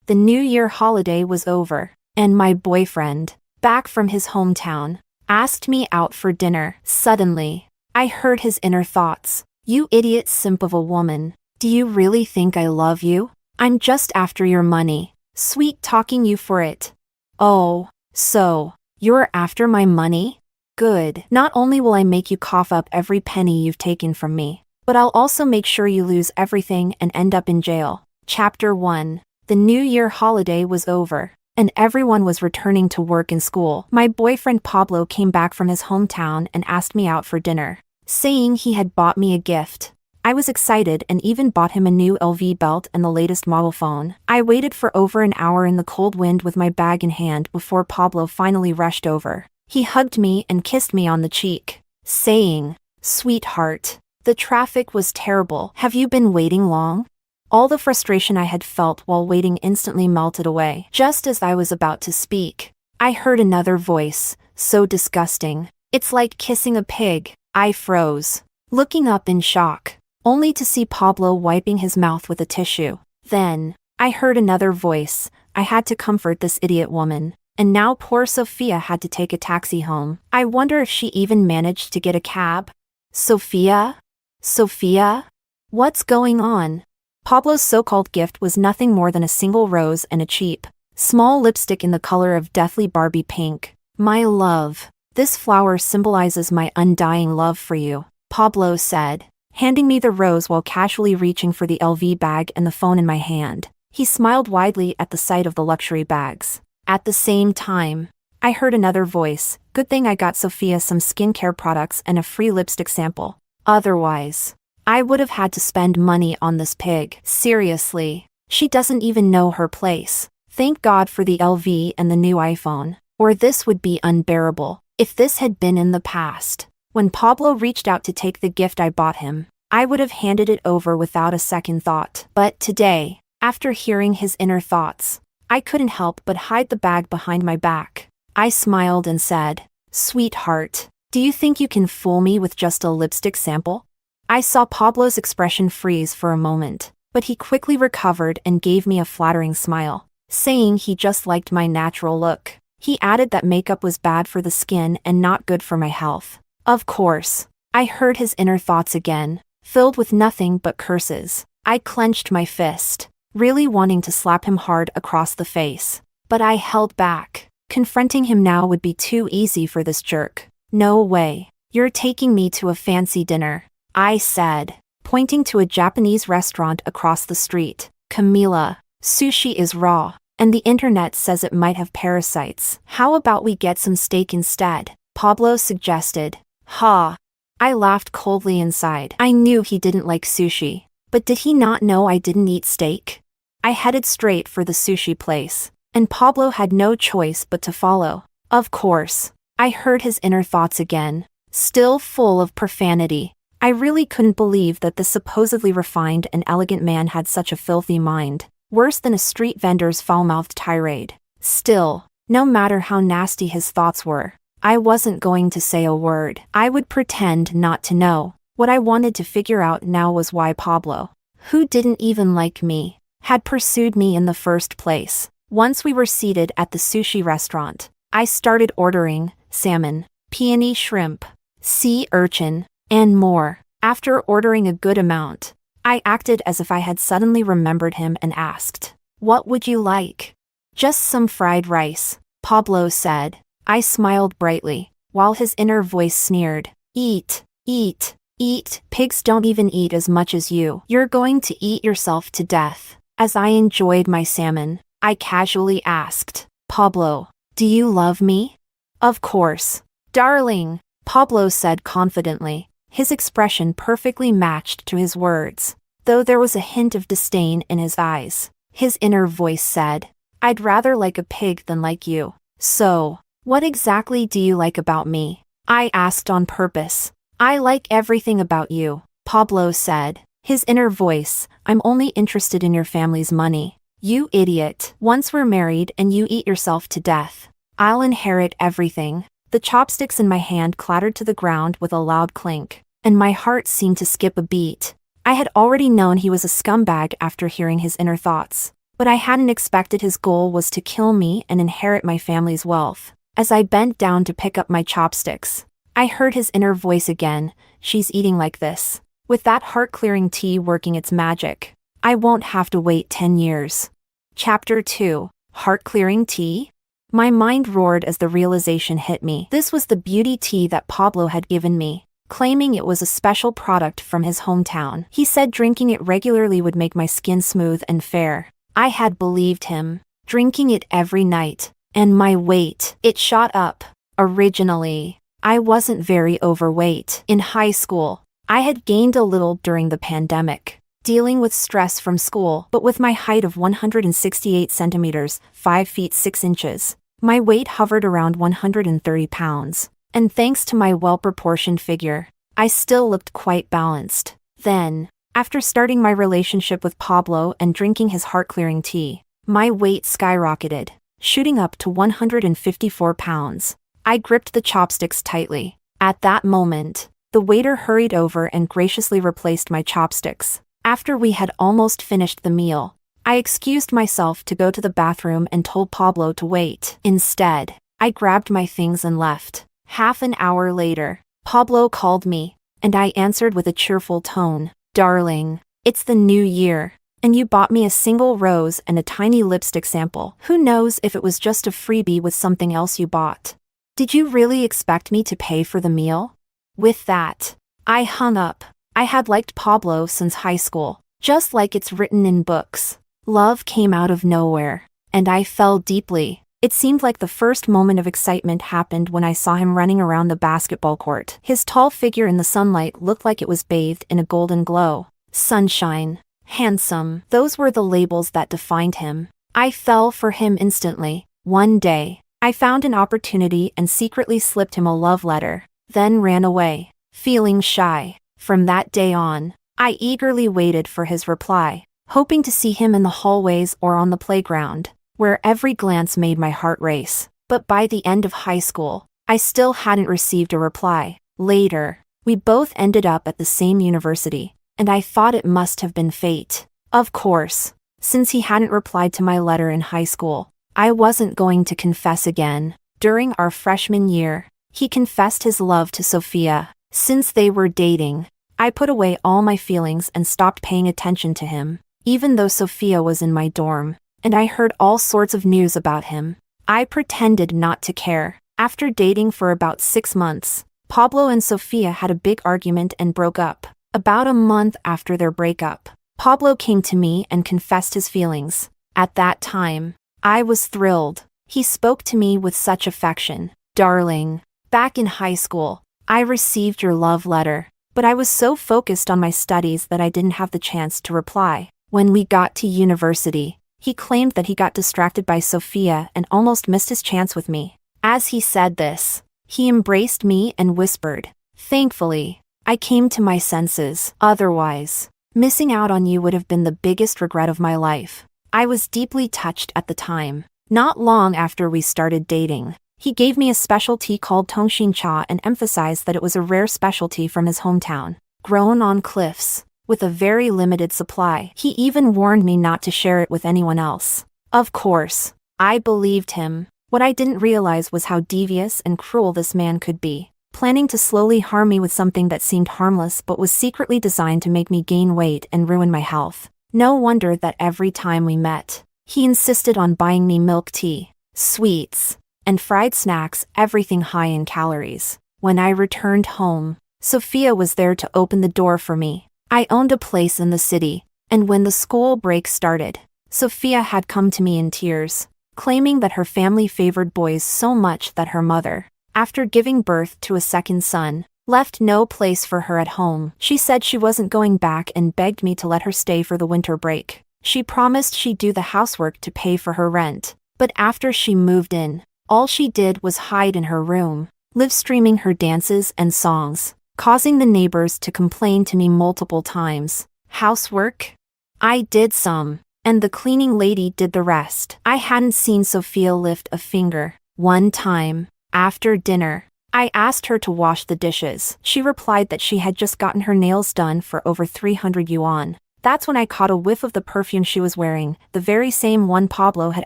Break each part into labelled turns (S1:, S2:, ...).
S1: The New Year holiday was over, and my boyfriend, back from his hometown, asked me out for dinner. Suddenly, I heard his inner thoughts. You idiot simp of a woman. Do you really think I love you? I'm just after your money. Sweet talking you for it. Oh, so, you're after my money? Good. Not only will I make you cough up every penny you've taken from me, but I'll also make sure you lose everything and end up in jail. Chapter 1. The New Year holiday was over, and everyone was returning to work and school. My boyfriend Pablo came back from his hometown and asked me out for dinner, saying he had bought me a gift. I was excited and even bought him a new LV belt and the latest model phone. I waited for over an hour in the cold wind with my bag in hand before Pablo finally rushed over. He hugged me and kissed me on the cheek, saying, "Sweetheart, the traffic was terrible. Have you been waiting long?" All the frustration I had felt while waiting instantly melted away. Just as I was about to speak, I heard another voice, so disgusting. "It's like kissing a pig." I froze, looking up in shock, only to see Pablo wiping his mouth with a tissue. Then, I heard another voice. I had to comfort this idiot woman, and now poor Sophia had to take a taxi home. I wonder if she even managed to get a cab. Sophia? Sophia? What's going on? Pablo's so-called gift was nothing more than a single rose and a cheap, small lipstick in the color of deathly Barbie pink. "My love, this flower symbolizes my undying love for you," Pablo said, handing me the rose while casually reaching for the LV bag and the phone in my hand. He smiled widely at the sight of the luxury bags. At the same time, I heard another voice. "Good thing I got Sophia some skincare products and a free lipstick sample. Otherwise, I would have had to spend money on this pig. Seriously, she doesn't even know her place. Thank God for the LV and the new iPhone, or this would be unbearable." If this had been in the past, when Pablo reached out to take the gift I bought him, I would have handed it over without a second thought. But today, after hearing his inner thoughts, I couldn't help but hide the bag behind my back. I smiled and said, "Sweetheart, do you think you can fool me with just a lipstick sample?" I saw Pablo's expression freeze for a moment, but he quickly recovered and gave me a flattering smile, saying he just liked my natural look. He added that makeup was bad for the skin and not good for my health. Of course, I heard his inner thoughts again, filled with nothing but curses. I clenched my fist, really wanting to slap him hard across the face. But I held back. Confronting him now would be too easy for this jerk. "No way. You're taking me to a fancy dinner," I said, pointing to a Japanese restaurant across the street. "Camila, sushi is raw, and the internet says it might have parasites. How about we get some steak instead?" Pablo suggested. "Ha." I laughed coldly inside. I knew he didn't like sushi, but did he not know I didn't eat steak? I headed straight for the sushi place, and Pablo had no choice but to follow. Of course, I heard his inner thoughts again, still full of profanity. I really couldn't believe that this supposedly refined and elegant man had such a filthy mind, worse than a street vendor's foul-mouthed tirade. Still, no matter how nasty his thoughts were, I wasn't going to say a word. I would pretend not to know. What I wanted to figure out now was why Pablo, who didn't even like me, had pursued me in the first place. Once we were seated at the sushi restaurant, I started ordering salmon, peony shrimp, sea urchin, and more. After ordering a good amount, I acted as if I had suddenly remembered him and asked, "What would you like?" "Just some fried rice," Pablo said. I smiled brightly, while his inner voice sneered, "Eat, eat, eat. Pigs don't even eat as much as you. You're going to eat yourself to death." As I enjoyed my salmon, I casually asked, "Pablo, do you love me?" "Of course, darling," Pablo said confidently. His expression perfectly matched to his words, though there was a hint of disdain in his eyes. His inner voice said, "I'd rather like a pig than like you." "So, what exactly do you like about me?" I asked on purpose. "I like everything about you," Pablo said, his inner voice. "I'm only interested in your family's money." "You idiot. Once we're married and you eat yourself to death, I'll inherit everything." The chopsticks in my hand clattered to the ground with a loud clink, and my heart seemed to skip a beat. I had already known he was a scumbag after hearing his inner thoughts, But I hadn't expected his goal was to kill me and inherit my family's wealth. As I bent down to pick up my chopsticks, I heard his inner voice again. She's eating like this, with that heart-clearing tea working its magic. I won't have to wait 10 years. Chapter 2. Heart-clearing tea? My mind roared as the realization hit me. This was the beauty tea that Pablo had given me, claiming it was a special product from his hometown. He said drinking it regularly would make my skin smooth and fair. I had believed him, drinking it every night, and my weight, it shot up. Originally, I wasn't very overweight. In high school, I had gained a little during the pandemic, dealing with stress from school, but with my height of 168 centimeters, 5 feet 6 inches, my weight hovered around 130 pounds, and thanks to my well-proportioned figure, I still looked quite balanced. Then, after starting my relationship with Pablo and drinking his heart-clearing tea, my weight skyrocketed, shooting up to 154 pounds. I gripped the chopsticks tightly. At that moment, the waiter hurried over and graciously replaced my chopsticks. After we had almost finished the meal, I excused myself to go to the bathroom and told Pablo to wait. Instead, I grabbed my things and left. Half an hour later, Pablo called me, and I answered with a cheerful tone. "Darling, it's the new year, and you bought me a single rose and a tiny lipstick sample. Who knows if it was just a freebie with something else you bought? Did you really expect me to pay for the meal?" With that, I hung up. I had liked Pablo since high school, just like it's written in books. Love came out of nowhere, and I fell deeply. It seemed like the first moment of excitement happened when I saw him running around the basketball court. His tall figure in the sunlight looked like it was bathed in a golden glow. Sunshine, handsome, those were the labels that defined him. I fell for him instantly. One day, I found an opportunity and secretly slipped him a love letter, then ran away, feeling shy. From that day on, I eagerly waited for his reply, hoping to see him in the hallways or on the playground, where every glance made my heart race. But by the end of high school, I still hadn't received a reply. Later, we both ended up at the same university, and I thought it must have been fate. Of course, since he hadn't replied to my letter in high school, I wasn't going to confess again. During our freshman year, he confessed his love to Sophia. Since they were dating, I put away all my feelings and stopped paying attention to him, even though Sophia was in my dorm, and I heard all sorts of news about him. I pretended not to care. After dating for about 6 months, Pablo and Sophia had a big argument and broke up. About a month after their breakup, Pablo came to me and confessed his feelings. At that time, I was thrilled. He spoke to me with such affection. "Darling, back in high school, I received your love letter, but I was so focused on my studies that I didn't have the chance to reply. When we got to university, he claimed that he got distracted by Sophia and almost missed his chance with me." As he said this, he embraced me and whispered, "Thankfully, I came to my senses. Otherwise, missing out on you would have been the biggest regret of my life." I was deeply touched at the time. Not long after we started dating, he gave me a specialty called Tongshin cha and emphasized that it was a rare specialty from his hometown, grown on cliffs, with a very limited supply. He even warned me not to share it with anyone else. Of course, I believed him. What I didn't realize was how devious and cruel this man could be, planning to slowly harm me with something that seemed harmless but was secretly designed to make me gain weight and ruin my health. No wonder that every time we met, he insisted on buying me milk tea, sweets, and fried snacks, everything high in calories. When I returned home, Sophia was there to open the door for me. I owned a place in the city, and when the school break started, Sophia had come to me in tears, claiming that her family favored boys so much that her mother, after giving birth to a second son, left no place for her at home. She said she wasn't going back and begged me to let her stay for the winter break. She promised she'd do the housework to pay for her rent, but after she moved in, all she did was hide in her room, live streaming her dances and songs, causing the neighbors to complain to me multiple times. Housework? I did some, and the cleaning lady did the rest. I hadn't seen Sophia lift a finger. One time, after dinner, I asked her to wash the dishes. She replied that she had just gotten her nails done for over 300 yuan. That's when I caught a whiff of the perfume she was wearing, the very same one Pablo had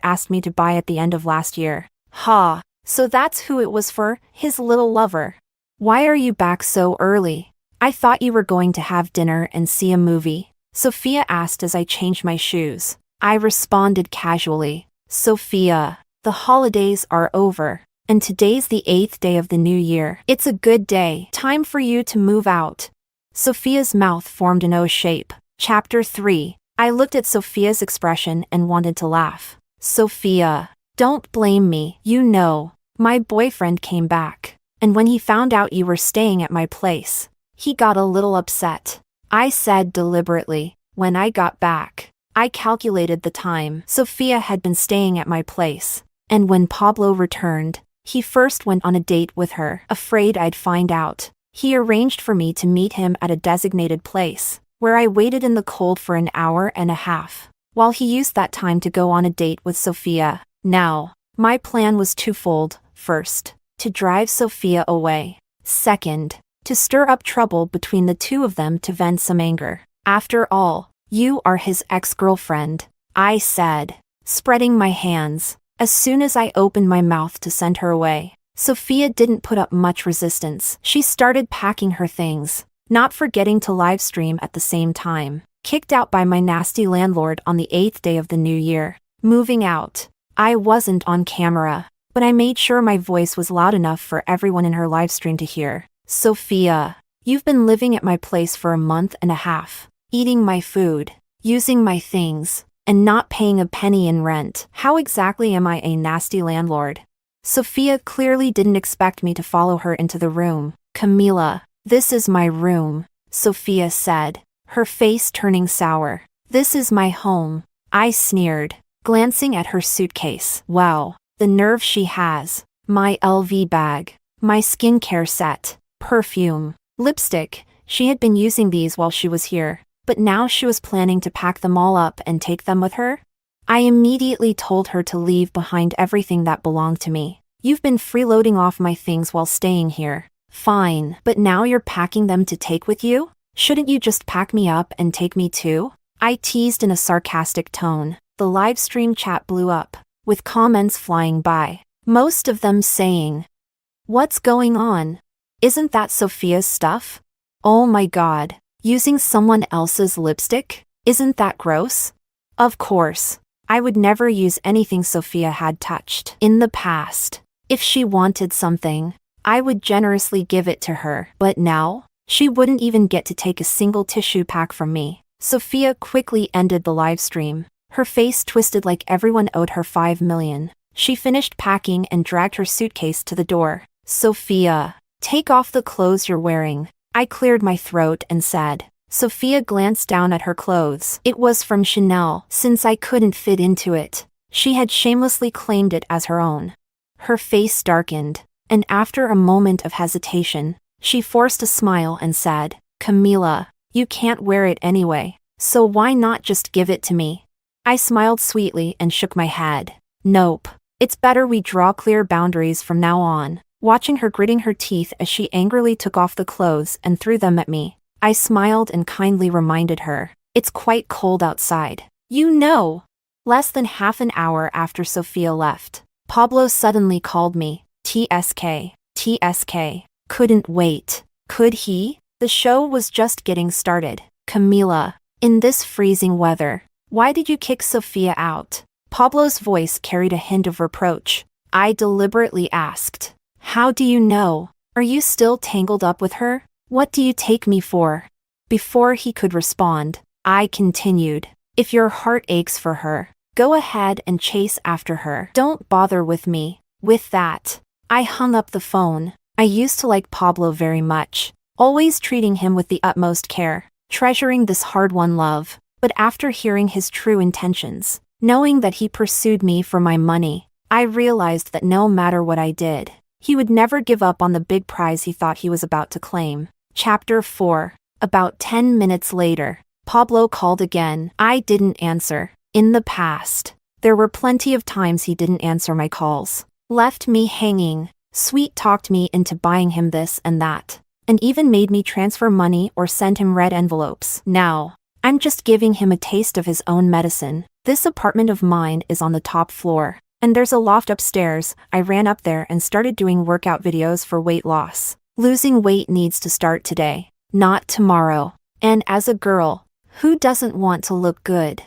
S1: asked me to buy at the end of last year. Ha! So that's who it was for, his little lover. Why are you back so early? I thought you were going to have dinner and see a movie, Sophia asked as I changed my shoes. I responded casually. Sophia, the holidays are over, and today's the 8th day of the new year. It's a good day. Time for you to move out. Sophia's mouth formed an O shape. Chapter 3. I looked at Sophia's expression and wanted to laugh. Sophia, don't blame me. You know, my boyfriend came back, and when he found out you were staying at my place, he got a little upset. I said deliberately, when I got back. I calculated the time Sophia had been staying at my place, and when Pablo returned, he first went on a date with her. Afraid I'd find out, he arranged for me to meet him at a designated place, where I waited in the cold for an hour and a half, while he used that time to go on a date with Sophia. Now, my plan was twofold. First, to drive Sophia away. Second, to stir up trouble between the two of them to vent some anger. After all, you are his ex-girlfriend, I said, spreading my hands. As soon as I opened my mouth to send her away, Sophia didn't put up much resistance. She started packing her things, not forgetting to live stream at the same time. Kicked out by my nasty landlord on the 8th day of the new year. Moving out. I wasn't on camera, but I made sure my voice was loud enough for everyone in her live stream to hear. Sophia, you've been living at my place for a month and a half, eating my food, using my things, and not paying a penny in rent. How exactly am I a nasty landlord? Sophia clearly didn't expect me to follow her into the room. Camila, this is my room, Sophia said, her face turning sour. This is my home, I sneered, glancing at her suitcase. Wow, the nerve she has. My LV bag, my skincare set, perfume, lipstick. She had been using these while she was here, but now she was planning to pack them all up and take them with her? I immediately told her to leave behind everything that belonged to me. You've been freeloading off my things while staying here. Fine, but now you're packing them to take with you? Shouldn't you just pack me up and take me too? I teased in a sarcastic tone. The live stream chat blew up, with comments flying by, most of them saying, "What's going on? Isn't that Sophia's stuff? Oh my god. Using someone else's lipstick? Isn't that gross?" Of course, I would never use anything Sophia had touched in the past. If she wanted something, I would generously give it to her. But now, she wouldn't even get to take a single tissue pack from me. Sophia quickly ended the live stream. Her face twisted like everyone owed her 5 million. She finished packing and dragged her suitcase to the door. Sophia, take off the clothes you're wearing. I cleared my throat and said. Sophia glanced down at her clothes. It was from Chanel. Since I couldn't fit into it, she had shamelessly claimed it as her own. Her face darkened, and after a moment of hesitation, she forced a smile and said, Camila, you can't wear it anyway, so why not just give it to me? I smiled sweetly and shook my head. Nope. It's better we draw clear boundaries from now on. Watching her gritting her teeth as she angrily took off the clothes and threw them at me, I smiled and kindly reminded her, it's quite cold outside. You know. Less than half an hour after Sophia left, Pablo suddenly called me. TSK. Couldn't wait. Could he? The show was just getting started. Camila, in this freezing weather, why did you kick Sophia out? Pablo's voice carried a hint of reproach. I deliberately asked. How do you know? Are you still tangled up with her? What do you take me for? Before he could respond, I continued. If your heart aches for her, go ahead and chase after her. Don't bother with me. With that, I hung up the phone. I used to like Pablo very much, always treating him with the utmost care, treasuring this hard-won love. But after hearing his true intentions, knowing that he pursued me for my money, I realized that no matter what I did, he would never give up on the big prize he thought he was about to claim. Chapter 4. About 10 minutes later, Pablo called again. I didn't answer. In the past, there were plenty of times he didn't answer my calls, left me hanging, sweet-talked me into buying him this and that, and even made me transfer money or send him red envelopes. Now, I'm just giving him a taste of his own medicine. This apartment of mine is on the top floor, and there's a loft upstairs. I ran up there and started doing workout videos for weight loss. Losing weight needs to start today, not tomorrow. And as a girl, who doesn't want to look good?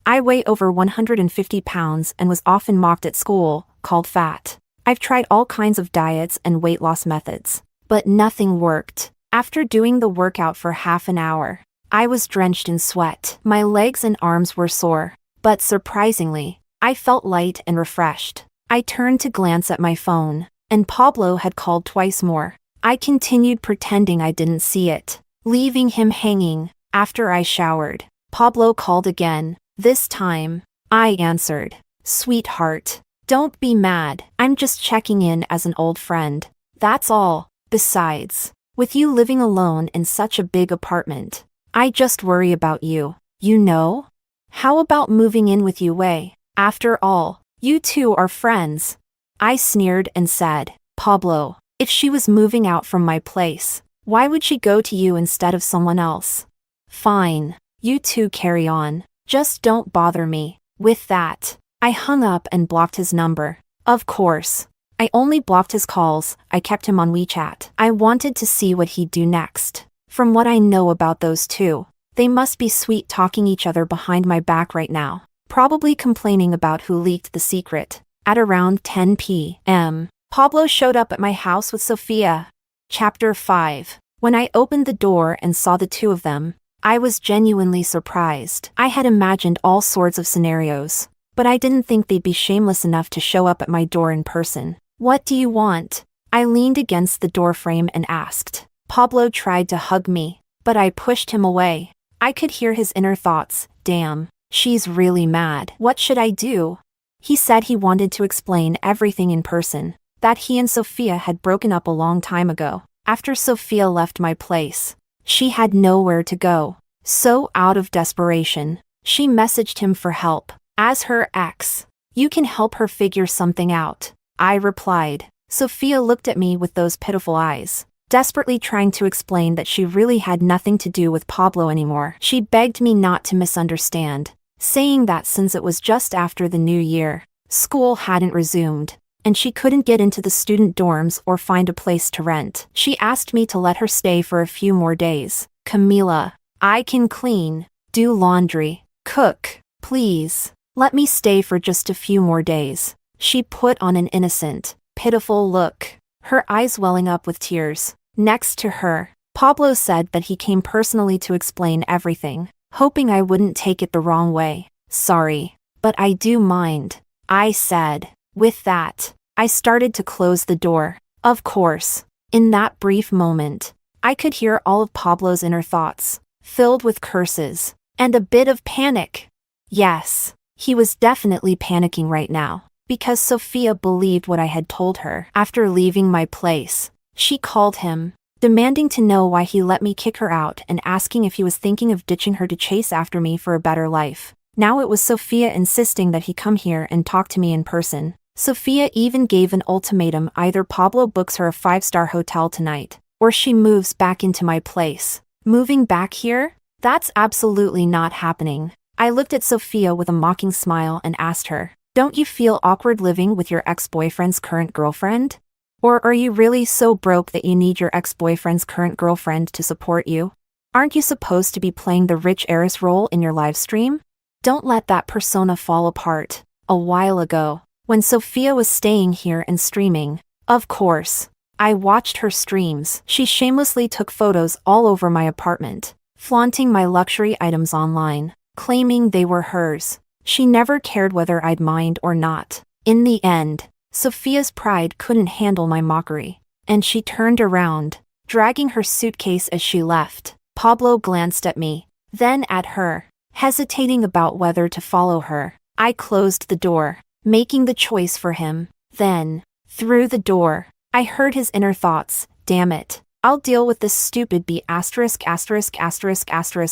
S1: I weigh over 150 pounds and was often mocked at school, called fat. I've tried all kinds of diets and weight loss methods, but nothing worked. After doing the workout for half an hour, I was drenched in sweat. My legs and arms were sore, but surprisingly, I felt light and refreshed. I turned to glance at my phone, and Pablo had called twice more. I continued pretending I didn't see it, leaving him hanging. After I showered, Pablo called again. This time, I answered. Sweetheart, don't be mad. I'm just checking in as an old friend. That's all. Besides, with you living alone in such a big apartment, I just worry about you, you know? How about moving in with you, Wei? After all, you two are friends. I sneered and said, Pablo, if she was moving out from my place, why would she go to you instead of someone else? Fine, you two carry on. Just don't bother me. With that, I hung up and blocked his number. Of course, I only blocked his calls. I kept him on WeChat. I wanted to see what he'd do next. From what I know about those two, they must be sweet talking each other behind my back right now, probably complaining about who leaked the secret. At around 10 p.m., Pablo showed up at my house with Sophia. Chapter 5. When I opened the door and saw the two of them, I was genuinely surprised. I had imagined all sorts of scenarios, but I didn't think they'd be shameless enough to show up at my door in person. What do you want? I leaned against the doorframe and asked. Pablo tried to hug me, but I pushed him away. I could hear his inner thoughts. Damn, she's really mad. What should I do? He said he wanted to explain everything in person, that he and Sophia had broken up a long time ago, after Sophia left my place. She had nowhere to go. So out of desperation, she messaged him for help. As her ex, you can help her figure something out, I replied. Sophia looked at me with those pitiful eyes, desperately trying to explain that she really had nothing to do with Pablo anymore. She begged me not to misunderstand, saying that since it was just after the new year, school hadn't resumed, and she couldn't get into the student dorms or find a place to rent. She asked me to let her stay for a few more days. Camila, I can clean, do laundry, cook. Please, let me stay for just a few more days. She put on an innocent, pitiful look, her eyes welling up with tears. Next to her, Pablo said that he came personally to explain everything, hoping I wouldn't take it the wrong way. Sorry, but I do mind, I said. With that, I started to close the door. Of course, in that brief moment, I could hear all of Pablo's inner thoughts, filled with curses, and a bit of panic. Yes, he was definitely panicking right now, because Sophia believed what I had told her. After leaving my place, she called him, demanding to know why he let me kick her out and asking if he was thinking of ditching her to chase after me for a better life. Now it was Sophia insisting that he come here and talk to me in person. Sophia even gave an ultimatum: either Pablo books her a 5-star hotel tonight, or she moves back into my place. Moving back here? That's absolutely not happening. I looked at Sophia with a mocking smile and asked her, don't you feel awkward living with your ex-boyfriend's current girlfriend? Or are you really so broke that you need your ex-boyfriend's current girlfriend to support you? Aren't you supposed to be playing the rich heiress role in your live stream? Don't let that persona fall apart. A while ago, when Sophia was staying here and streaming, of course, I watched her streams. She shamelessly took photos all over my apartment, flaunting my luxury items online, claiming they were hers. She never cared whether I'd mind or not. In the end, Sophia's pride couldn't handle my mockery, and she turned around, dragging her suitcase as she left. Pablo glanced at me, then at her, hesitating about whether to follow her. I closed the door, making the choice for him. Then, through the door, I heard his inner thoughts. Damn it, I'll deal with this stupid B***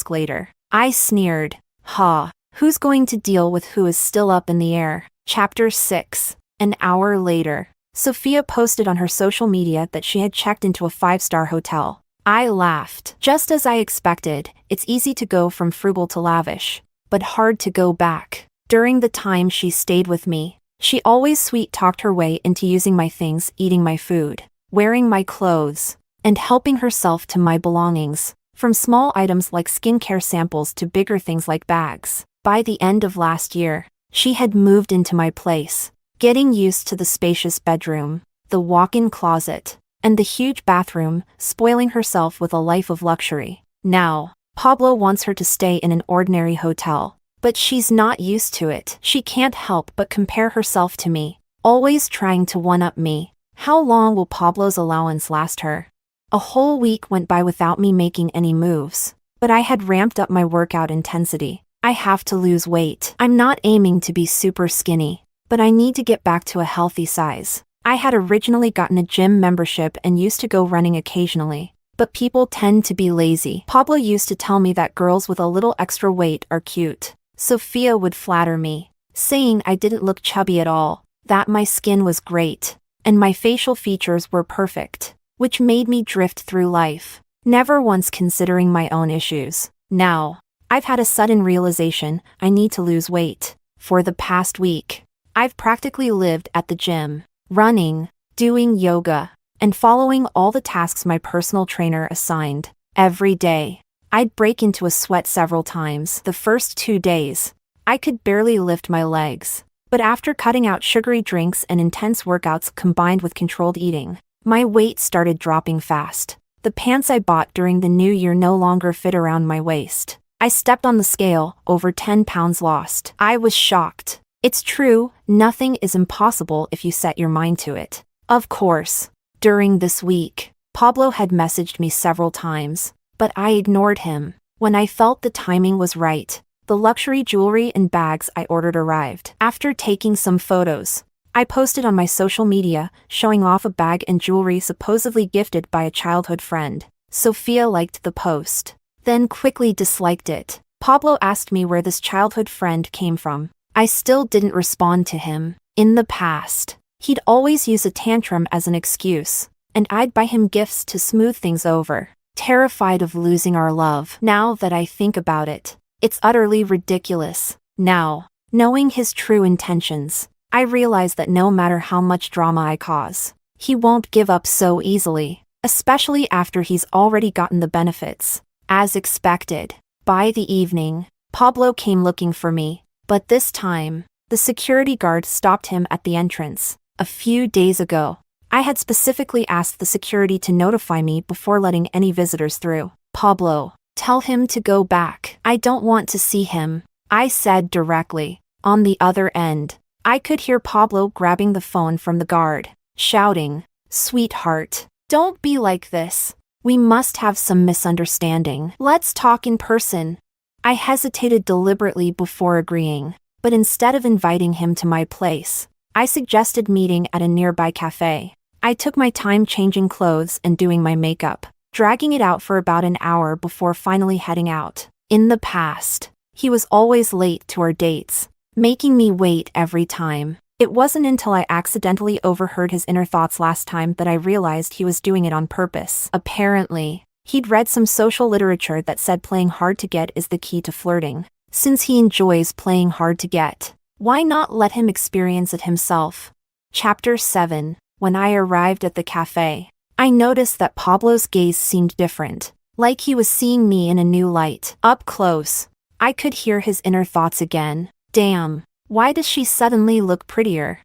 S1: later. I sneered. Ha, who's going to deal with who is still up in the air? Chapter 6. An hour later, Sophia posted on her social media that she had checked into a 5-star hotel. I laughed. Just as I expected, it's easy to go from frugal to lavish, but hard to go back. During the time she stayed with me, she always sweet-talked her way into using my things, eating my food, wearing my clothes, and helping herself to my belongings, from small items like skincare samples to bigger things like bags. By the end of last year, she had moved into my place, getting used to the spacious bedroom, the walk-in closet, and the huge bathroom, spoiling herself with a life of luxury. Now, Pablo wants her to stay in an ordinary hotel, but she's not used to it. She can't help but compare herself to me, always trying to one-up me. How long will Pablo's allowance last her? A whole week went by without me making any moves, but I had ramped up my workout intensity. I have to lose weight. I'm not aiming to be super skinny, but I need to get back to a healthy size. I had originally gotten a gym membership and used to go running occasionally, but people tend to be lazy. Pablo used to tell me that girls with a little extra weight are cute. Sophia would flatter me, saying I didn't look chubby at all, that my skin was great, and my facial features were perfect, which made me drift through life, never once considering my own issues. Now, I've had a sudden realization I need to lose weight. For the past week, I've practically lived at the gym, running, doing yoga, and following all the tasks my personal trainer assigned. Every day, I'd break into a sweat several times. The first 2 days, I could barely lift my legs. But after cutting out sugary drinks and intense workouts combined with controlled eating, my weight started dropping fast. The pants I bought during the new year no longer fit around my waist. I stepped on the scale, over 10 pounds lost. I was shocked. It's true, nothing is impossible if you set your mind to it. Of course, during this week, Pablo had messaged me several times, but I ignored him. When I felt the timing was right, the luxury jewelry and bags I ordered arrived. After taking some photos, I posted on my social media, showing off a bag and jewelry supposedly gifted by a childhood friend. Sophia liked the post, then quickly disliked it. Pablo asked me where this childhood friend came from. I still didn't respond to him. In the past, he'd always use a tantrum as an excuse, and I'd buy him gifts to smooth things over, terrified of losing our love. Now that I think about it, it's utterly ridiculous. Now, knowing his true intentions, I realize that no matter how much drama I cause, he won't give up so easily, especially after he's already gotten the benefits. As expected, by the evening, Pablo came looking for me, but this time, the security guard stopped him at the entrance. A few days ago, I had specifically asked the security to notify me before letting any visitors through. Pablo, tell him to go back. I don't want to see him, I said directly. On the other end, I could hear Pablo grabbing the phone from the guard, shouting, "Sweetheart, don't be like this. We must have some misunderstanding. Let's talk in person." I hesitated deliberately before agreeing, but instead of inviting him to my place, I suggested meeting at a nearby cafe. I took my time changing clothes and doing my makeup, dragging it out for about an hour before finally heading out. In the past, he was always late to our dates, making me wait every time. It wasn't until I accidentally overheard his inner thoughts last time that I realized he was doing it on purpose. Apparently, he'd read some social literature that said playing hard to get is the key to flirting. Since he enjoys playing hard to get, why not let him experience it himself? Chapter 7. When I arrived at the cafe, I noticed that Pablo's gaze seemed different, like he was seeing me in a new light. Up close, I could hear his inner thoughts again. Damn, why does she suddenly look prettier?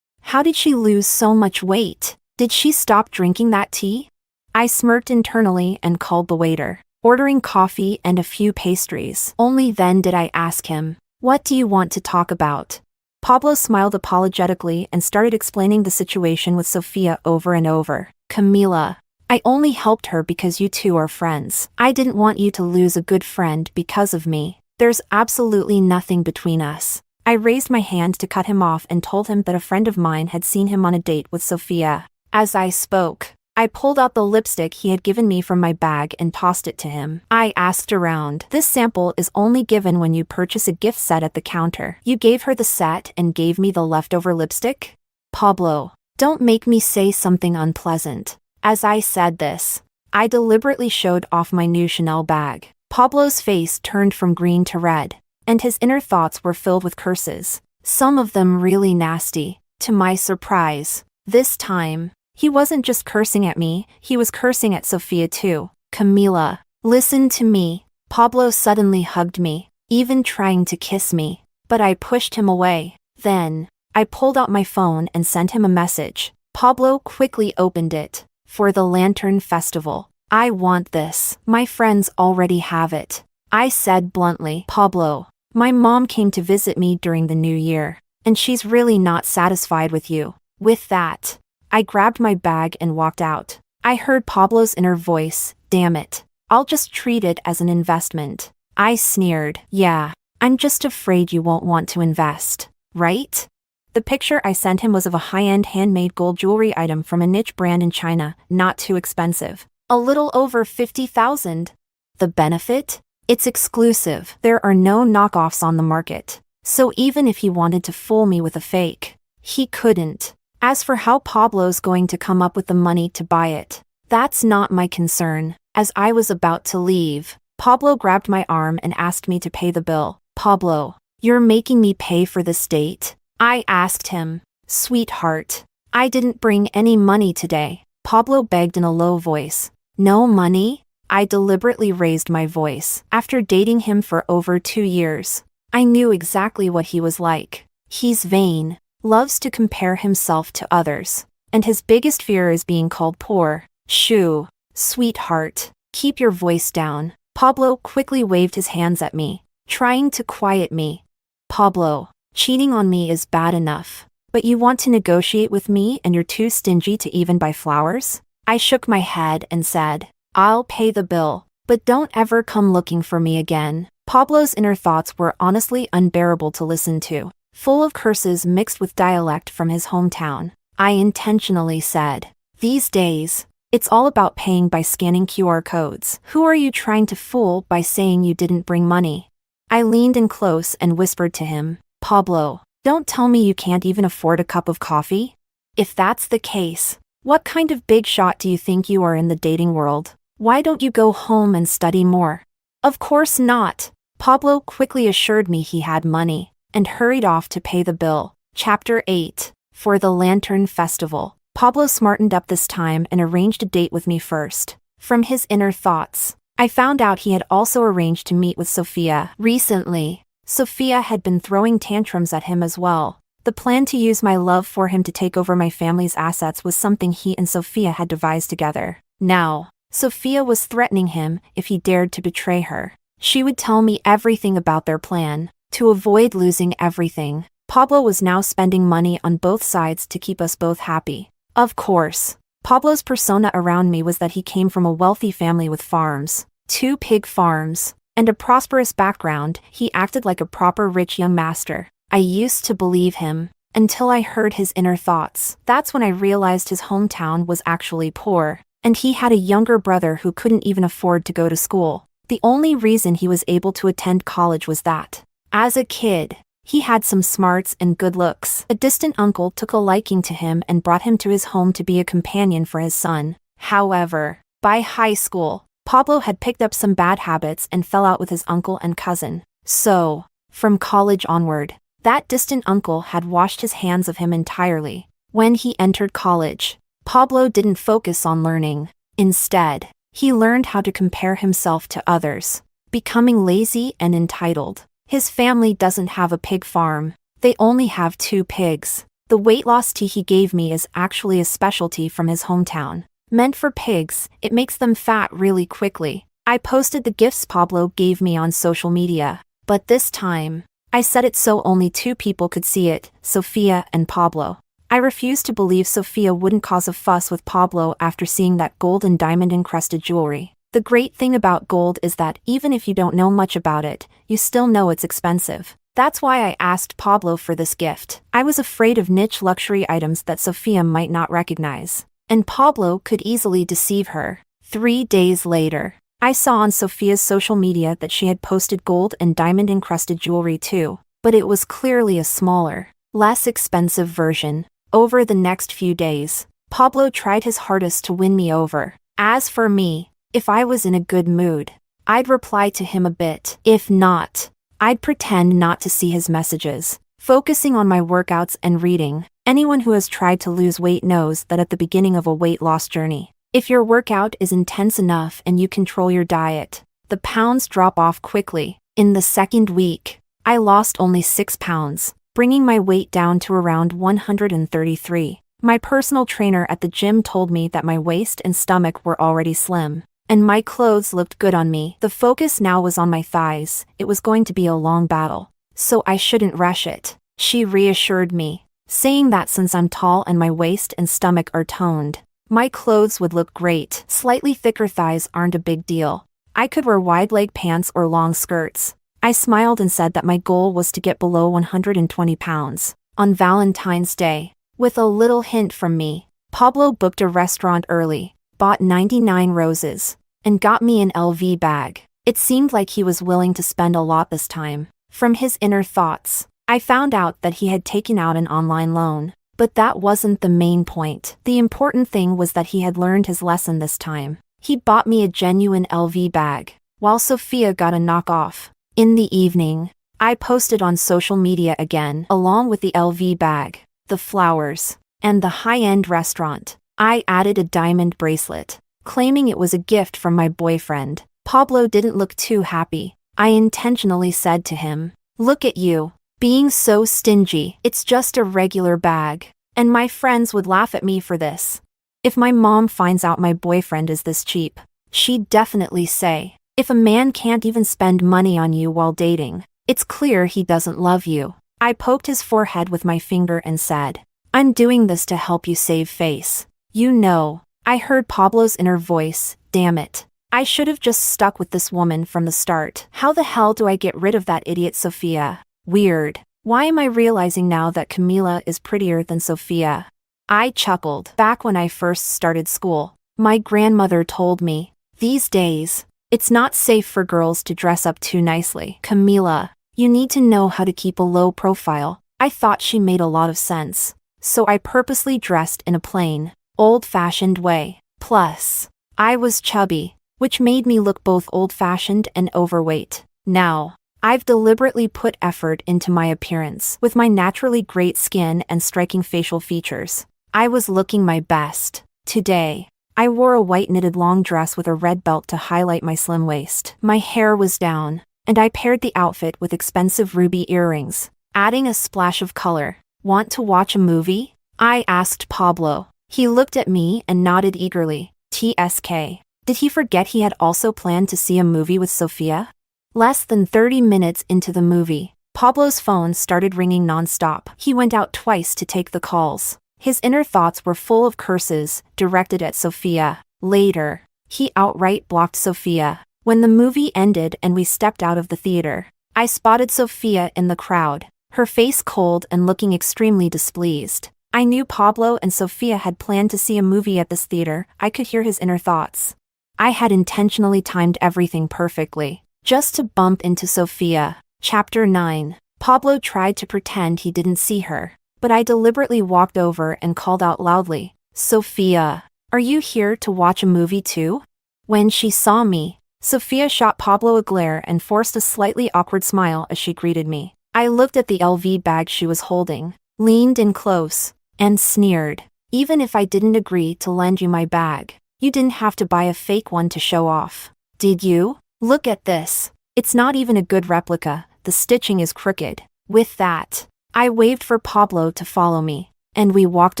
S1: How did she lose so much weight? Did she stop drinking that tea? I smirked internally and called the waiter, ordering coffee and a few pastries. Only then did I ask him, "What do you want to talk about?" Pablo smiled apologetically and started explaining the situation with Sophia over and over. "Camila, I only helped her because you two are friends. I didn't want you to lose a good friend because of me. There's absolutely nothing between us." I raised my hand to cut him off and told him that a friend of mine had seen him on a date with Sophia. As I spoke, I pulled out the lipstick he had given me from my bag and tossed it to him. I asked around. "This sample is only given when you purchase a gift set at the counter. You gave her the set and gave me the leftover lipstick?" "Pablo, don't make me say something unpleasant." As I said this, I deliberately showed off my new Chanel bag. Pablo's face turned from green to red, and his inner thoughts were filled with curses, some of them really nasty. To my surprise, this time, he wasn't just cursing at me, he was cursing at Sophia too. Camila, listen to me. Pablo suddenly hugged me, even trying to kiss me, but I pushed him away. Then, I pulled out my phone and sent him a message. Pablo quickly opened it. For the Lantern Festival. I want this. My friends already have it. I said bluntly. Pablo, my mom came to visit me during the new year, and she's really not satisfied with you. With that, I grabbed my bag and walked out. I heard Pablo's inner voice, damn it. I'll just treat it as an investment. I sneered. Yeah, I'm just afraid you won't want to invest, right? The picture I sent him was of a high-end handmade gold jewelry item from a niche brand in China, not too expensive. A little over 50,000. The benefit? It's exclusive. There are no knockoffs on the market. So even if he wanted to fool me with a fake, he couldn't. As for how Pablo's going to come up with the money to buy it, that's not my concern. As I was about to leave, Pablo grabbed my arm and asked me to pay the bill. Pablo, you're making me pay for this date? I asked him. Sweetheart, I didn't bring any money today. Pablo begged in a low voice. No money? I deliberately raised my voice. After dating him for over 2 years, I knew exactly what he was like. He's vain, loves to compare himself to others, and his biggest fear is being called poor. Shoo, sweetheart, keep your voice down. Pablo quickly waved his hands at me, trying to quiet me. Pablo, cheating on me is bad enough, but you want to negotiate with me and you're too stingy to even buy flowers? I shook my head and said, I'll pay the bill, but don't ever come looking for me again. Pablo's inner thoughts were honestly unbearable to listen to, full of curses mixed with dialect from his hometown. I intentionally said, these days, it's all about paying by scanning QR codes. Who are you trying to fool by saying you didn't bring money? I leaned in close and whispered to him, Pablo, don't tell me you can't even afford a cup of coffee? If that's the case, what kind of big shot do you think you are in the dating world? Why don't you go home and study more? Of course not. Pablo quickly assured me he had money, and hurried off to pay the bill. Chapter 8. For the Lantern Festival. Pablo smartened up this time and arranged a date with me first. From his inner thoughts, I found out he had also arranged to meet with Sophia. Recently, Sophia had been throwing tantrums at him as well. The plan to use my love for him to take over my family's assets was something he and Sophia had devised together. Now, Sophia was threatening him if he dared to betray her. She would tell me everything about their plan, to avoid losing everything. Pablo was now spending money on both sides to keep us both happy. Of course, Pablo's persona around me was that he came from a wealthy family with farms, 2 pig farms, and a prosperous background. He acted like a proper rich young master. I used to believe him, until I heard his inner thoughts. That's when I realized his hometown was actually poor, and he had a younger brother who couldn't even afford to go to school. The only reason he was able to attend college was that, as a kid, he had some smarts and good looks. A distant uncle took a liking to him and brought him to his home to be a companion for his son. However, by high school, Pablo had picked up some bad habits and fell out with his uncle and cousin. So, from college onward, that distant uncle had washed his hands of him entirely. When he entered college, Pablo didn't focus on learning. Instead, he learned how to compare himself to others, becoming lazy and entitled. His family doesn't have a pig farm. They only have 2 pigs. The weight loss tea he gave me is actually a specialty from his hometown. Meant for pigs, it makes them fat really quickly. I posted the gifts Pablo gave me on social media, but this time, I said it so only 2 people could see it, Sophia and Pablo. I refused to believe Sophia wouldn't cause a fuss with Pablo after seeing that gold and diamond-encrusted jewelry. The great thing about gold is that even if you don't know much about it, you still know it's expensive. That's why I asked Pablo for this gift. I was afraid of niche luxury items that Sophia might not recognize, and Pablo could easily deceive her. 3 days later, I saw on Sophia's social media that she had posted gold and diamond-encrusted jewelry too, but it was clearly a smaller, less expensive version. Over the next few days, Pablo tried his hardest to win me over. As for me, if I was in a good mood, I'd reply to him a bit. If not, I'd pretend not to see his messages, focusing on my workouts and reading. Anyone who has tried to lose weight knows that at the beginning of a weight loss journey, if your workout is intense enough and you control your diet, the pounds drop off quickly. In the second week, I lost only 6 pounds, bringing my weight down to around 133. My personal trainer at the gym told me that my waist and stomach were already slim, and my clothes looked good on me. The focus now was on my thighs. It was going to be a long battle, so I shouldn't rush it. She reassured me, saying that since I'm tall and my waist and stomach are toned, my clothes would look great. Slightly thicker thighs aren't a big deal. I could wear wide leg pants or long skirts. I smiled and said that my goal was to get below 120 pounds. On Valentine's Day, with a little hint from me, Pablo booked a restaurant early, bought 99 roses, and got me an LV bag. It seemed like he was willing to spend a lot this time. From his inner thoughts, I found out that he had taken out an online loan. But that wasn't the main point. The important thing was that he had learned his lesson this time. He bought me a genuine LV bag, while Sophia got a knockoff. In the evening, I posted on social media again, along with the LV bag, the flowers, and the high-end restaurant. I added a diamond bracelet, claiming it was a gift from my boyfriend. Pablo didn't look too happy. I intentionally said to him, "Look at you, being so stingy. It's just a regular bag." And my friends would laugh at me for this. If my mom finds out my boyfriend is this cheap, she'd definitely say, "If a man can't even spend money on you while dating, it's clear he doesn't love you." I poked his forehead with my finger and said, "I'm doing this to help you save face. You know." I heard Pablo's inner voice, "Damn it. I should have just stuck with this woman from the start. How the hell do I get rid of that idiot Sophia? Weird. Why am I realizing now that Camila is prettier than Sophia?" I chuckled. Back when I first started school, my grandmother told me, "These days, it's not safe for girls to dress up too nicely. Camila, you need to know how to keep a low profile." I thought she made a lot of sense, so I purposely dressed in a plain, old-fashioned way. Plus, I was chubby, which made me look both old-fashioned and overweight. Now, I've deliberately put effort into my appearance. With my naturally great skin and striking facial features, I was looking my best. Today, I wore a white knitted long dress with a red belt to highlight my slim waist. My hair was down, and I paired the outfit with expensive ruby earrings, adding a splash of color. "Want to watch a movie?" I asked Pablo. He looked at me and nodded eagerly. TSK. Did he forget he had also planned to see a movie with Sophia? Less than 30 minutes into the movie, Pablo's phone started ringing nonstop. He went out twice to take the calls. His inner thoughts were full of curses, directed at Sophia. Later, he outright blocked Sophia. When the movie ended and we stepped out of the theater, I spotted Sophia in the crowd, her face cold and looking extremely displeased. I knew Pablo and Sophia had planned to see a movie at this theater. I could hear his inner thoughts. I had intentionally timed everything perfectly, just to bump into Sophia. Chapter 9. Pablo tried to pretend he didn't see her, but I deliberately walked over and called out loudly, "Sophia, are you here to watch a movie too?" When she saw me, Sophia shot Pablo a glare and forced a slightly awkward smile as she greeted me. I looked at the LV bag she was holding, leaned in close, and sneered. "Even if I didn't agree to lend you my bag, you didn't have to buy a fake one to show off, did you? Look at this. It's not even a good replica, the stitching is crooked." With that, I waved for Pablo to follow me, and we walked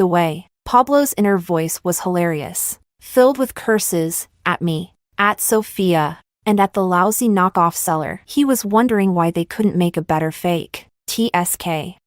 S1: away. Pablo's inner voice was hilarious, filled with curses, at me, at Sophia, and at the lousy knockoff seller. He was wondering why they couldn't make a better fake. TSK.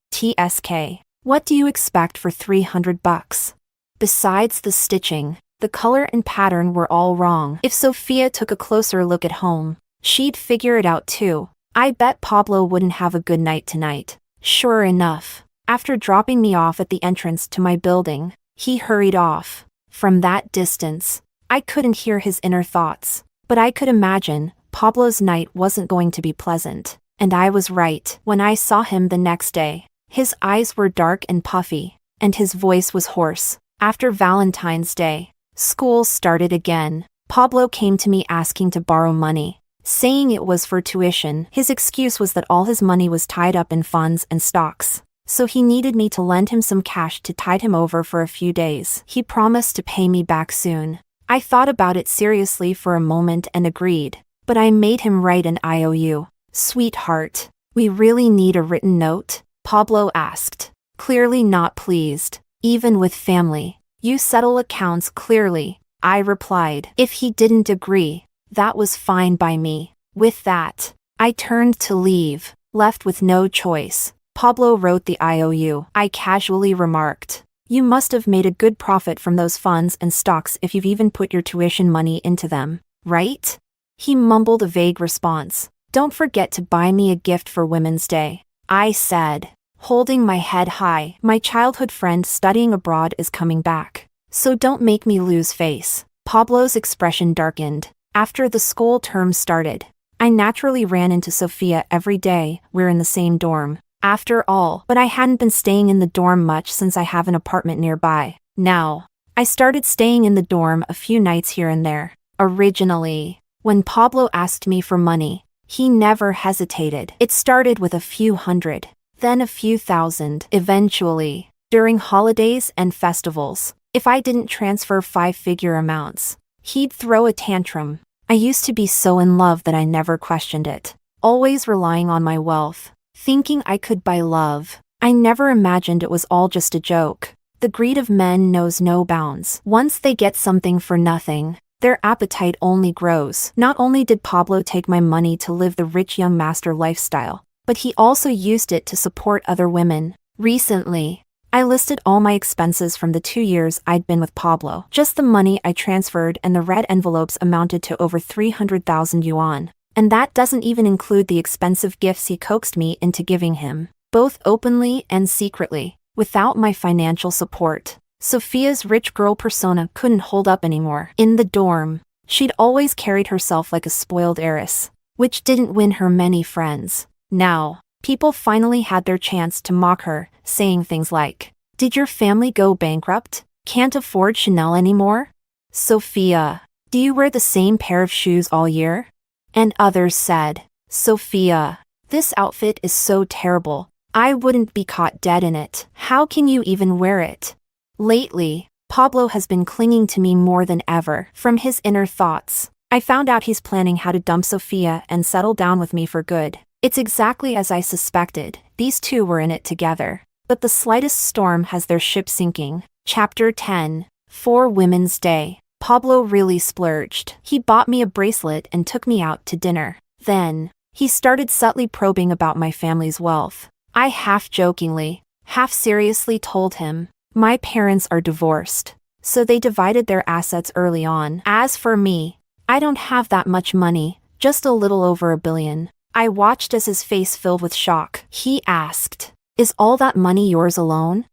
S1: What do you expect for $300? Besides the stitching, the color and pattern were all wrong. If Sophia took a closer look at home, she'd figure it out too. I bet Pablo wouldn't have a good night tonight. Sure enough, after dropping me off at the entrance to my building, he hurried off. From that distance, I couldn't hear his inner thoughts, but I could imagine Pablo's night wasn't going to be pleasant. And I was right. When I saw him the next day, his eyes were dark and puffy, and his voice was hoarse. After Valentine's Day, School started again. Pablo came to me asking to borrow money, saying it was for tuition. His excuse was that all his money was tied up in funds and stocks, so he needed me to lend him some cash to tide him over for a few days. He promised to pay me back soon. I thought about it seriously for a moment and agreed, but I made him write an IOU. Sweetheart, we really need a written note? Pablo asked, clearly not pleased. Even with family, you settle accounts clearly, I replied. If he didn't agree, that was fine by me. With that, I turned to leave, left with no choice. Pablo wrote the IOU. I casually remarked, you must have made a good profit from those funds and stocks if you've even put your tuition money into them, right? He mumbled a vague response. Don't forget to buy me a gift for Women's Day, I said, holding my head high. My childhood friend studying abroad is coming back, so don't make me lose face. Pablo's expression darkened. After the school term started, I naturally ran into Sophia every day. We're in the same dorm, after all, but I hadn't been staying in the dorm much since I have an apartment nearby. Now, I started staying in the dorm a few nights here and there. Originally, when Pablo asked me for money, he never hesitated. It started with a few hundred, then a few thousand. Eventually, during holidays and festivals, if I didn't transfer five-figure amounts, he'd throw a tantrum. I used to be so in love that I never questioned it, always relying on my wealth, thinking I could buy love. I never imagined it was all just a joke. The greed of men knows no bounds. Once they get something for nothing, their appetite only grows. Not only did Pablo take my money to live the rich young master lifestyle, but he also used it to support other women. Recently, I listed all my expenses from the 2 years I'd been with Pablo. Just the money I transferred and the red envelopes amounted to over 300,000 yuan. And that doesn't even include the expensive gifts he coaxed me into giving him, both openly and secretly. Without my financial support, Sophia's rich girl persona couldn't hold up anymore. In the dorm, she'd always carried herself like a spoiled heiress, which didn't win her many friends. Now, people finally had their chance to mock her, saying things like, did your family go bankrupt? Can't afford Chanel anymore? Sophia, do you wear the same pair of shoes all year? And others said, Sophia, this outfit is so terrible, I wouldn't be caught dead in it. How can you even wear it? Lately, Pablo has been clinging to me more than ever. From his inner thoughts, I found out he's planning how to dump Sophia and settle down with me for good. It's exactly as I suspected. These two were in it together. But the slightest storm has their ship sinking. Chapter 10. For Women's Day, Pablo really splurged. He bought me a bracelet and took me out to dinner. Then, he started subtly probing about my family's wealth. I half-jokingly, half-seriously told him, my parents are divorced, so they divided their assets early on. As for me, I don't have that much money, just a little over 1 billion. I watched as his face filled with shock. He asked, is all that money yours alone?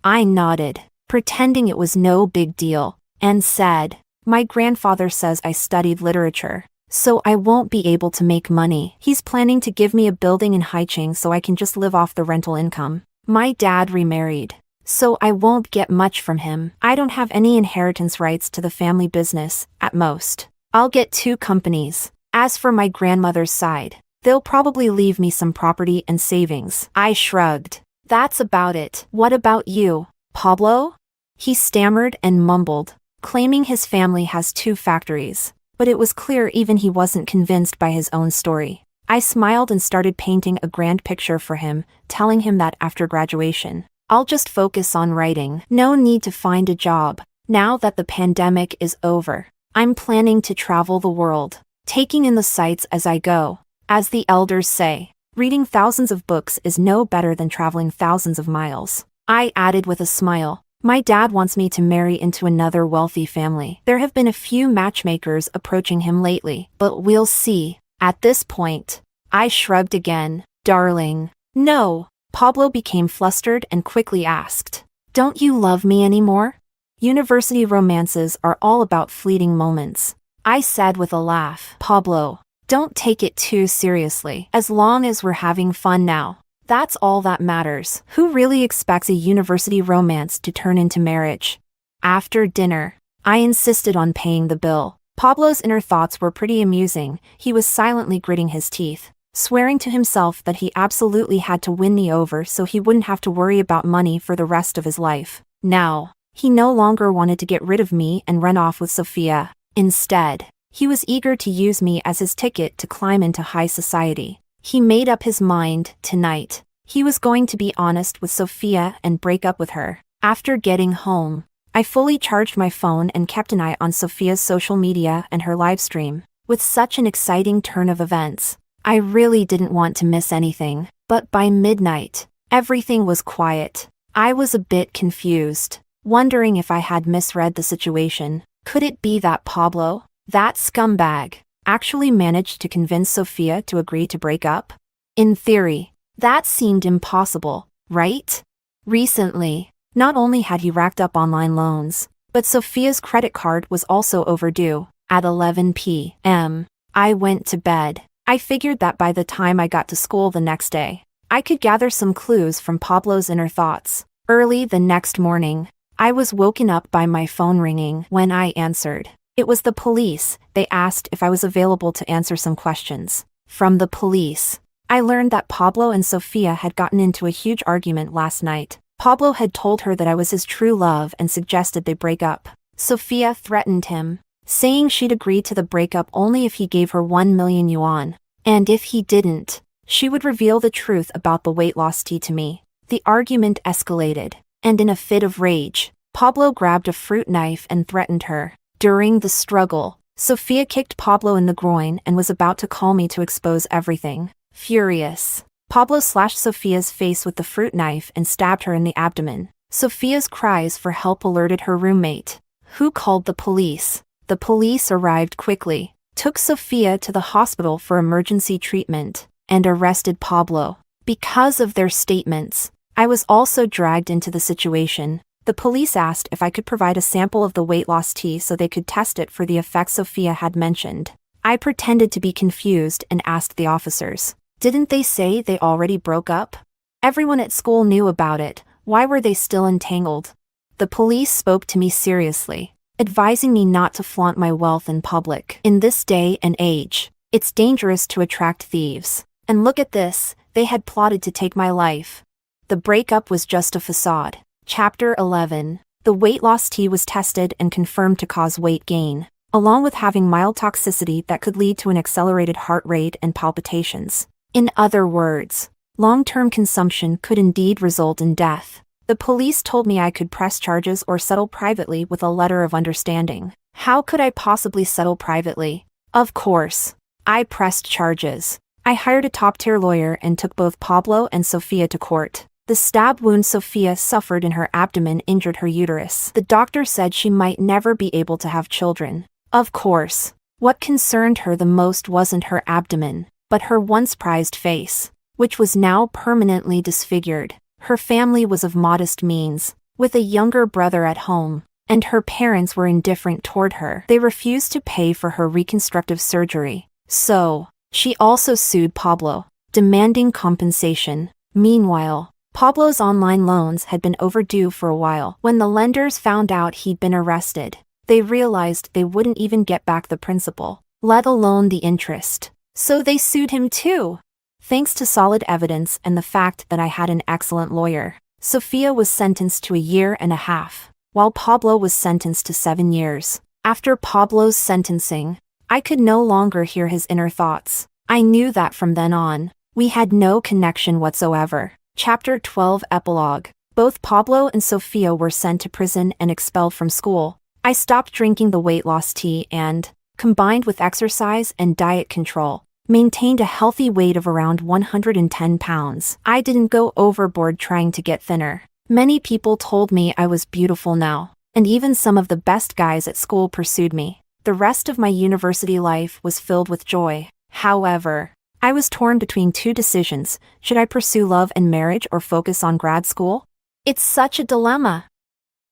S1: I nodded, pretending it was no big deal, and said, my grandfather says I studied literature, so I won't be able to make money. He's planning to give me a building in Haicheng so I can just live off the rental income. My dad remarried, so I won't get much from him. I don't have any inheritance rights to the family business, at most. I'll get 2 companies. As for my grandmother's side, they'll probably leave me some property and savings. I shrugged. That's about it. What about you, Pablo? He stammered and mumbled, claiming his family has 2 factories, but it was clear even he wasn't convinced by his own story. I smiled and started painting a grand picture for him, telling him that after graduation, I'll just focus on writing. No need to find a job. Now that the pandemic is over, I'm planning to travel the world, taking in the sights as I go. As the elders say, reading thousands of books is no better than traveling thousands of miles. I added with a smile, my dad wants me to marry into another wealthy family. There have been a few matchmakers approaching him lately, but we'll see. At this point, I shrugged again. Darling, no. Pablo became flustered and quickly asked, don't you love me anymore? University romances are all about fleeting moments. I said with a laugh, Pablo, don't take it too seriously. As long as we're having fun now, that's all that matters. Who really expects a university romance to turn into marriage? After dinner, I insisted on paying the bill. Pablo's inner thoughts were pretty amusing. He was silently gritting his teeth, swearing to himself that he absolutely had to win me over so he wouldn't have to worry about money for the rest of his life. Now, he no longer wanted to get rid of me and run off with Sophia. Instead, he was eager to use me as his ticket to climb into high society. He made up his mind, tonight. He was going to be honest with Sophia and break up with her. After getting home, I fully charged my phone and kept an eye on Sophia's social media and her livestream. With such an exciting turn of events, I really didn't want to miss anything. But by midnight, everything was quiet. I was a bit confused, wondering if I had misread the situation. Could it be that Pablo, that scumbag, actually managed to convince Sophia to agree to break up? In theory, that seemed impossible, right? Recently, not only had he racked up online loans, but Sophia's credit card was also overdue. At 11 p.m., I went to bed. I figured that by the time I got to school the next day, I could gather some clues from Pablo's inner thoughts. Early the next morning, I was woken up by my phone ringing. When I answered, it was the police. They asked if I was available to answer some questions. From the police, I learned that Pablo and Sophia had gotten into a huge argument last night. Pablo had told her that I was his true love and suggested they break up. Sophia threatened him, saying she'd agree to the breakup only if he gave her 1 million yuan. And if he didn't, she would reveal the truth about the weight loss tea to me. The argument escalated, and in a fit of rage, Pablo grabbed a fruit knife and threatened her. During the struggle, Sophia kicked Pablo in the groin and was about to call me to expose everything. Furious, Pablo slashed Sophia's face with the fruit knife and stabbed her in the abdomen. Sophia's cries for help alerted her roommate, who called the police. The police arrived quickly, took Sophia to the hospital for emergency treatment, and arrested Pablo. Because of their statements, I was also dragged into the situation. The police asked if I could provide a sample of the weight loss tea so they could test it for the effects Sophia had mentioned. I pretended to be confused and asked the officers, didn't they say they already broke up? Everyone at school knew about it. Why were they still entangled? The police spoke to me seriously, advising me not to flaunt my wealth in public. In this day and age, it's dangerous to attract thieves. And look at this, they had plotted to take my life. The breakup was just a facade. Chapter 11. The weight loss tea was tested and confirmed to cause weight gain, along with having mild toxicity that could lead to an accelerated heart rate and palpitations. In other words, long-term consumption could indeed result in death. The police told me I could press charges or settle privately with a letter of understanding. How could I possibly settle privately? Of course, I pressed charges. I hired a top-tier lawyer and took both Pablo and Sophia to court. The stab wound Sophia suffered in her abdomen injured her uterus. The doctor said she might never be able to have children. Of course, what concerned her the most wasn't her abdomen, but her once prized face, which was now permanently disfigured. Her family was of modest means, with a younger brother at home, and her parents were indifferent toward her. They refused to pay for her reconstructive surgery. So, she also sued Pablo, demanding compensation. Meanwhile, Pablo's online loans had been overdue for a while. When the lenders found out he'd been arrested, they realized they wouldn't even get back the principal, let alone the interest. So they sued him too. Thanks to solid evidence and the fact that I had an excellent lawyer, Sophia was sentenced to 1.5 years, while Pablo was sentenced to 7 years. After Pablo's sentencing, I could no longer hear his inner thoughts. I knew that from then on, we had no connection whatsoever. Chapter 12 Epilogue. Both Pablo and Sophia were sent to prison and expelled from school. I stopped drinking the weight loss tea and, combined with exercise and diet control, maintained a healthy weight of around 110 pounds. I didn't go overboard trying to get thinner. Many people told me I was beautiful now, and even some of the best guys at school pursued me. The rest of my university life was filled with joy. However, I was torn between two decisions. Should I pursue love and marriage or focus on grad school? It's such a dilemma.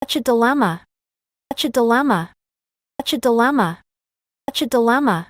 S1: Such a dilemma. Such a dilemma. Such a dilemma. Such a dilemma.